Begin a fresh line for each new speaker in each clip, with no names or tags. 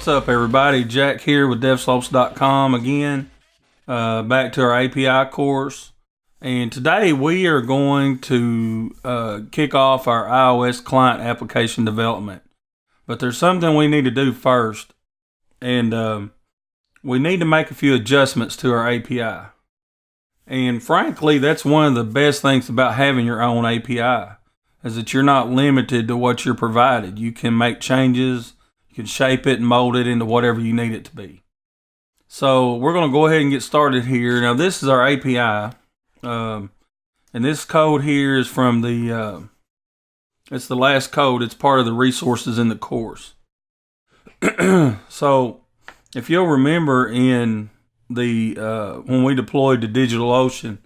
What's up, everybody? Jack here with DevSlopes.com again. Back to our API course. And today we are going to kick off our iOS client application development. But there's something we need to do first. And we need to make a few adjustments to our API. And frankly, that's one of the best things about having your own API, is that you're not limited to what you're provided. You can make changes. You can shape it and mold it into whatever you need it to be. So we're going to go ahead and get started here. Now this is our API. And this code here is from it's the last code. It's part of the resources in the course. So if you'll remember in when we deployed to DigitalOcean,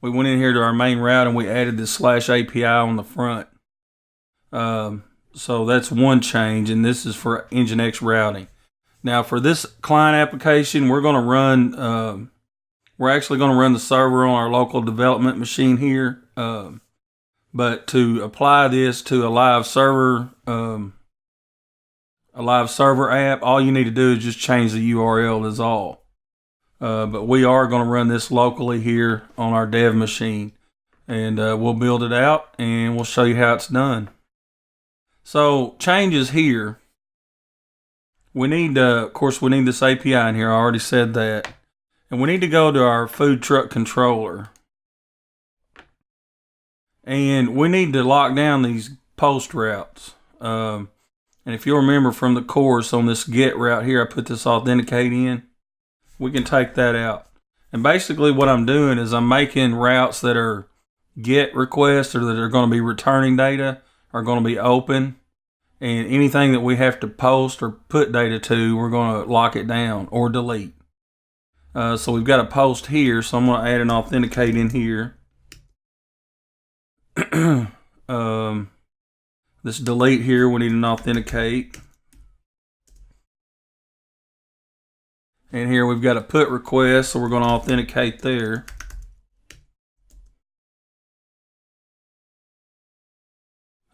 we went in here to our main route and we added this /API on the front. So that's one change, and this is for Nginx routing. Now for this client application, we're going to run, we're actually going to run the server on our local development machine here. But to apply this to a live server app, all you need to do is just change the URL is all. But we are going to run this locally here on our dev machine, and we'll build it out and we'll show you how it's done. So changes here. We need, of course, we need this API in here. I already said that. And we need to go to our food truck controller. And we need to lock down these post routes. And if you'll remember from the course on this get route here, I put this authenticate in. We can take that out. And basically what I'm doing is I'm making routes that are get requests or that are going to be returning data are going to be open, and anything that we have to post or put data to, we're going to lock it down or delete. So we've got a post here, so I'm going to add an authenticate in here. This delete here, we need an authenticate. And here we've got a put request, so we're going to authenticate there.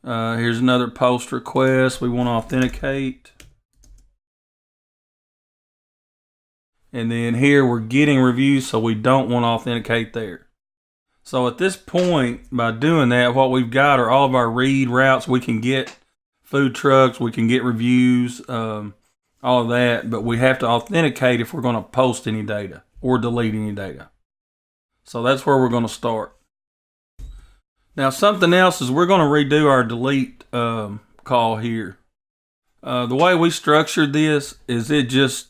Here's another post request. We want to authenticate. And then here we're getting reviews, so we don't want to authenticate there. So at this point, by doing that, what we've got are all of our read routes. We can get food trucks, we can get reviews, all of that, but we have to authenticate if we're going to post any data or delete any data. So that's where we're going to start. Now something else is we're going to redo our delete call here. The way we structured this is it just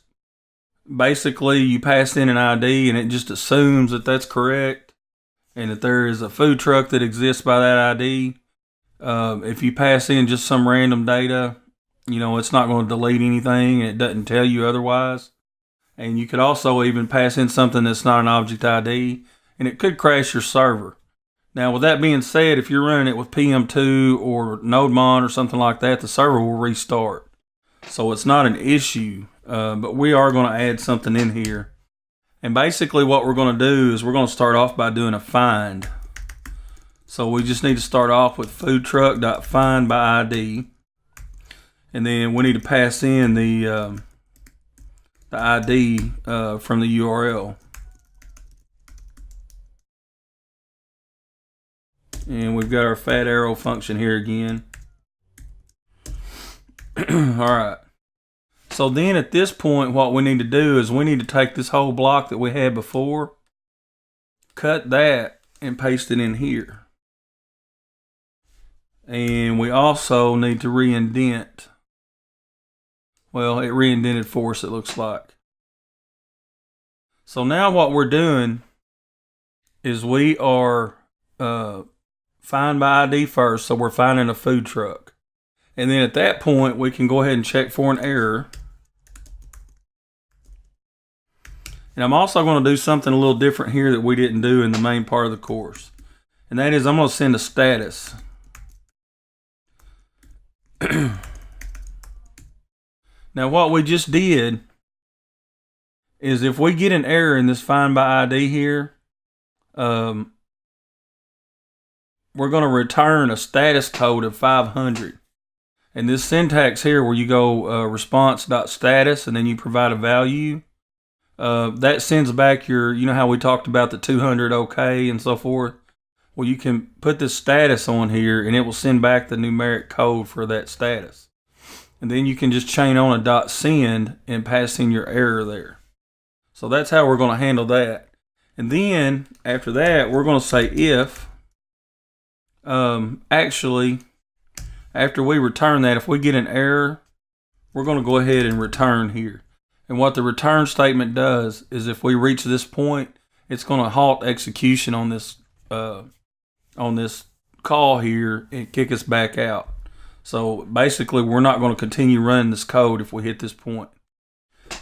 basically you pass in an ID and it just assumes that that's correct and that there is a food truck that exists by that ID. If you pass in just some random data, it's not going to delete anything and it doesn't tell you otherwise. And you could also even pass in something that's not an object ID and it could crash your server. Now, with that being said, if you're running it with PM2 or NodeMon or something like that, the server will restart. So it's not an issue, but we are going to add something in here. And basically what we're going to do is we're going to start off by doing a find. So we just need to start off with foodtruck.findByID. And then we need to pass in the ID from the URL. And we've got our fat arrow function here again. Alright. So then at this point, what we need to do is we need to take this whole block that we had before, cut that, and paste it in here. And we also need to re-indent. Well, it re-indented for us, it looks like. So now what we're doing is we are find by ID first, so we're finding a food truck. And then at that point, we can go ahead and check for an error. And I'm also going to do something a little different here that we didn't do in the main part of the course. And that is I'm going to send a status. Now what we just did is if we get an error in this find by ID here, we're going to return a status code of 500. And this syntax here where you go response.status and then you provide a value, that sends back your, you know how we talked about the 200 OK and so forth? Well, you can put this status on here and it will send back the numeric code for that status. And then you can just chain on a .send and pass in your error there. So that's how we're going to handle that. And then after that, we're going to say if, actually, after we return that, if we get an error, we're going to go ahead and return here. And what the return statement does is if we reach this point, it's going to halt execution on this call here and kick us back out. So basically, we're not going to continue running this code if we hit this point.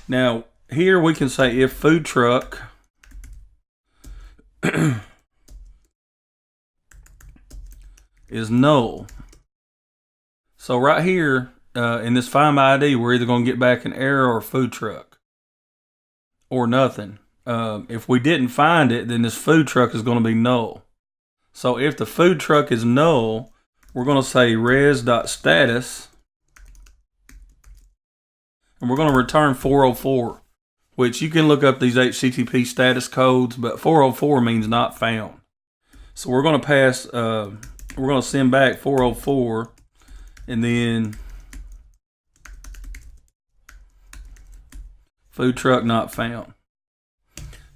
Now, here we can say if food truck is null. So right here in this find by ID, we're either going to get back an error or food truck or nothing. If we didn't find it, then this food truck is going to be null. So if the food truck is null, we're going to say res.status, and we're going to return 404, which you can look up these HTTP status codes, but 404 means not found. So we're going to pass, we're going to send back 404, and then food truck not found.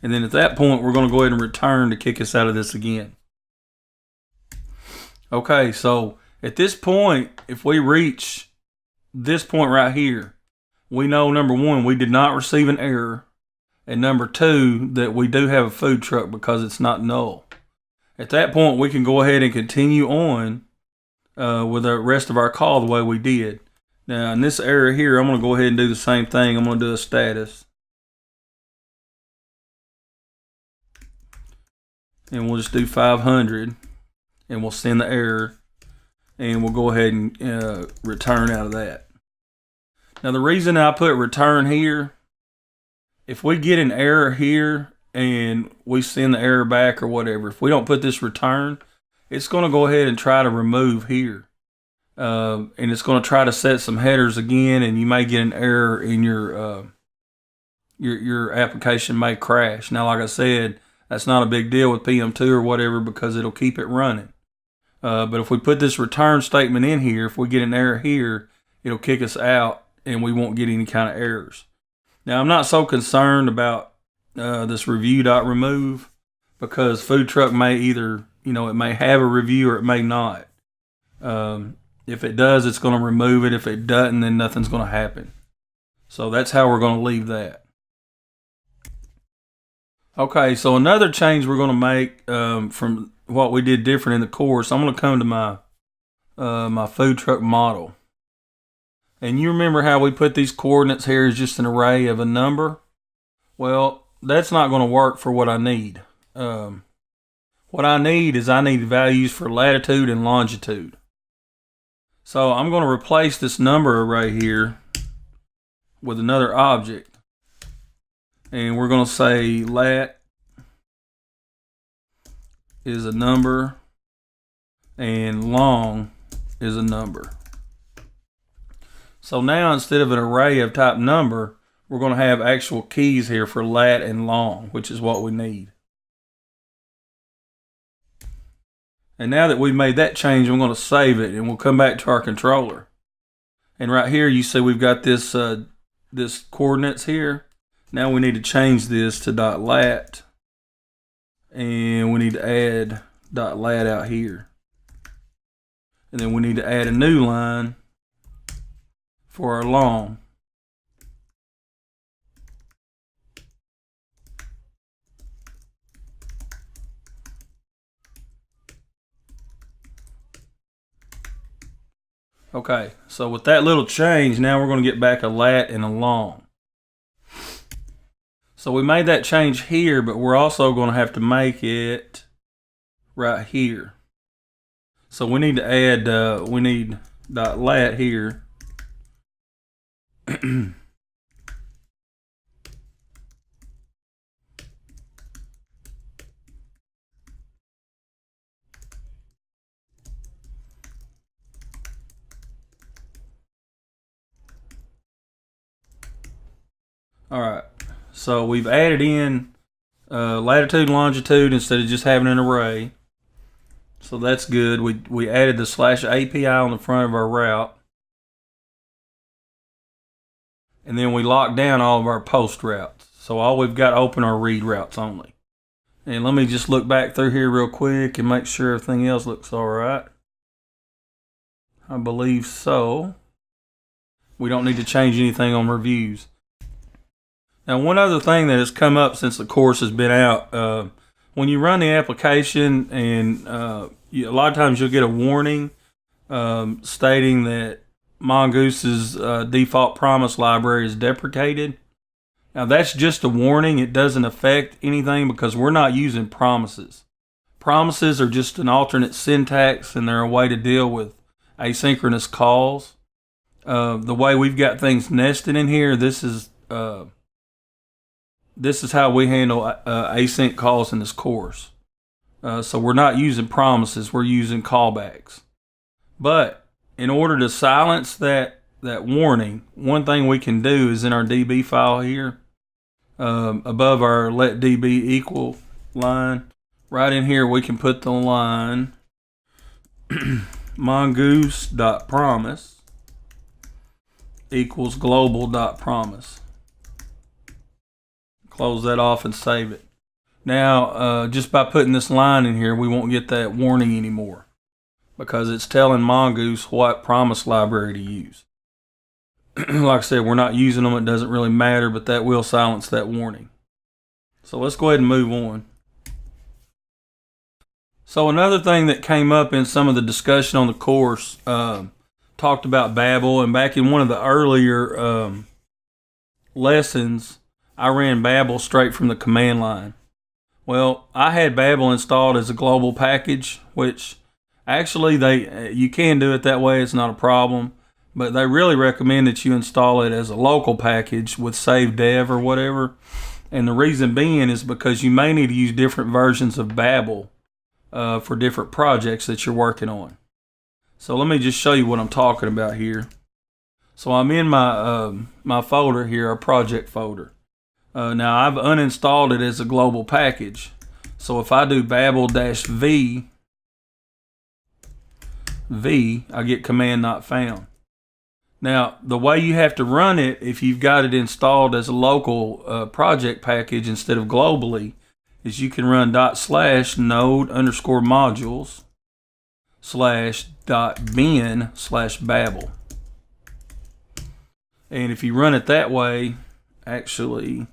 And then at that point, we're going to go ahead and return to kick us out of this again. Okay, so at this point, if we reach this point right here, we know, number one, we did not receive an error, and number two, that we do have a food truck because it's not null. At that point, we can go ahead and continue on with the rest of our call the way we did. Now, in this area here, I'm going to go ahead and do the same thing. I'm going to do a status. And we'll just do 500. And we'll send the error. And we'll go ahead and return out of that. Now, the reason I put return here, if we get an error here and we send the error back or whatever, if we don't put this return, it's going to go ahead and try to remove here. And it's going to try to set some headers again, and you may get an error in your application may crash. Now, like I said, that's not a big deal with PM2 or whatever because it'll keep it running. But if we put this return statement in here, if we get an error here, it'll kick us out and we won't get any kind of errors. Now, I'm not so concerned about this review.remove because food truck may either, it may have a review or it may not. If it does, it's going to remove it. If it doesn't, then nothing's going to happen. So that's how we're going to leave that. Okay, so another change we're going to make from what we did different in the course, I'm going to come to my my food truck model. And you remember how we put these coordinates here as just an array of a number? Well, that's not going to work for what I need. What I need values for latitude and longitude. So I'm going to replace this number array here with another object. And we're going to say lat is a number and long is a number. So now instead of an array of type number, we're going to have actual keys here for lat and long, which is what we need. And now that we've made that change, I'm going to save it and we'll come back to our controller. And right here you see we've got this this coordinates here. Now we need to change this to .lat, and we need to add .lat out here. And then we need to add a new line for our long. Okay, so with that little change, now we're going to get back a lat and a long. So we made that change here, but we're also going to have to make it right here. So we need to add, we need .lat here. All right, so we've added in latitude and longitude instead of just having an array. So that's good. We added the /API on the front of our route. And then we locked down all of our post routes. So all we've got open are read routes only. And let me just look back through here real quick and make sure everything else looks all right. I believe so. We don't need to change anything on reviews. Now, one other thing that has come up since the course has been out, when you run the application, and a lot of times you'll get a warning stating that Mongooses default promise library is deprecated. Now, that's just a warning. It doesn't affect anything because we're not using promises. Promises are just an alternate syntax, and they're a way to deal with asynchronous calls. The way we've got things nested in here, this is how we handle async calls in this course. So we're not using promises, we're using callbacks. But in order to silence that warning, one thing we can do is in our DB file here, above our let DB equal line, right in here we can put the line mongoose.promise equals global.promise. Close that off and save it. Now, just by putting this line in here, we won't get that warning anymore because it's telling Mongoose what promise library to use. Like I said, we're not using them. It doesn't really matter, but that will silence that warning. So let's go ahead and move on. So another thing that came up in some of the discussion on the course talked about Babel, and back in one of the earlier lessons, I ran Babel straight from the command line. Well, I had Babel installed as a global package, which actually you can do it that way. It's not a problem, but they really recommend that you install it as a local package with save dev or whatever. And the reason being is because you may need to use different versions of Babel for different projects that you're working on. So let me just show you what I'm talking about here. So I'm in my my folder here, our project folder. Now I've uninstalled it as a global package. So if I do babel-v, I get command not found. Now the way you have to run it, if you've got it installed as a local project package instead of globally, is you can run /node_modules/.bin/babel. And if you run it that way, actually,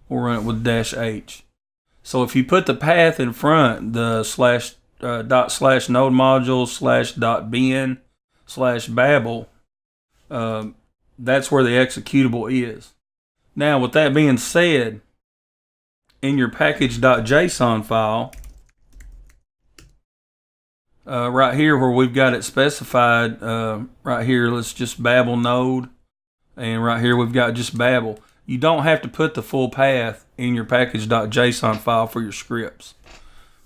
we'll run it with -h. So if you put the path in front, the /node_modules/.bin/babel, that's where the executable is. Now, with that being said, in your package.json file, right here where we've got it specified, right here, let's just Babel node, and right here we've got just Babel. You don't have to put the full path in your package.json file for your scripts,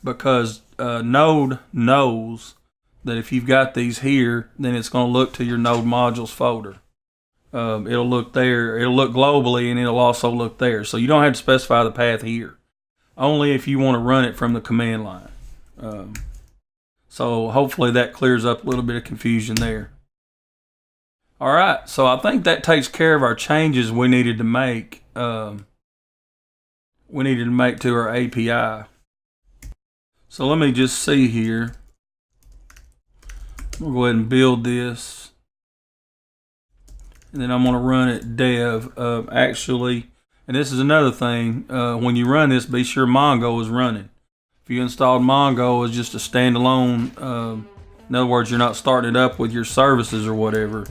because Node knows that if you've got these here, then it's going to look to your Node modules folder. It'll look there, it'll look globally, and it'll also look there. So you don't have to specify the path here, only if you want to run it from the command line. So hopefully that clears up a little bit of confusion there. All right, so I think that takes care of our changes we needed to make. To our API. So let me just see here. We'll go ahead and build this, and then I'm going to run it dev. Actually, and this is another thing. When you run this, be sure Mongo is running. If you installed Mongo as just a standalone, in other words, you're not starting it up with your services or whatever,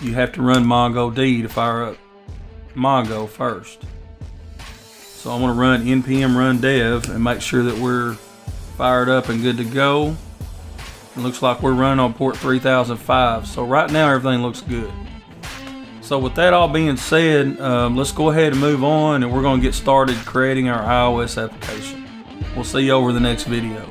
you have to run MongoD to fire up Mongo first. So I'm going to run npm run dev and make sure that we're fired up and good to go. It looks like we're running on port 3005. So right now everything looks good. So with that all being said, let's go ahead and move on, and we're going to get started creating our iOS application. We'll see you over the next video.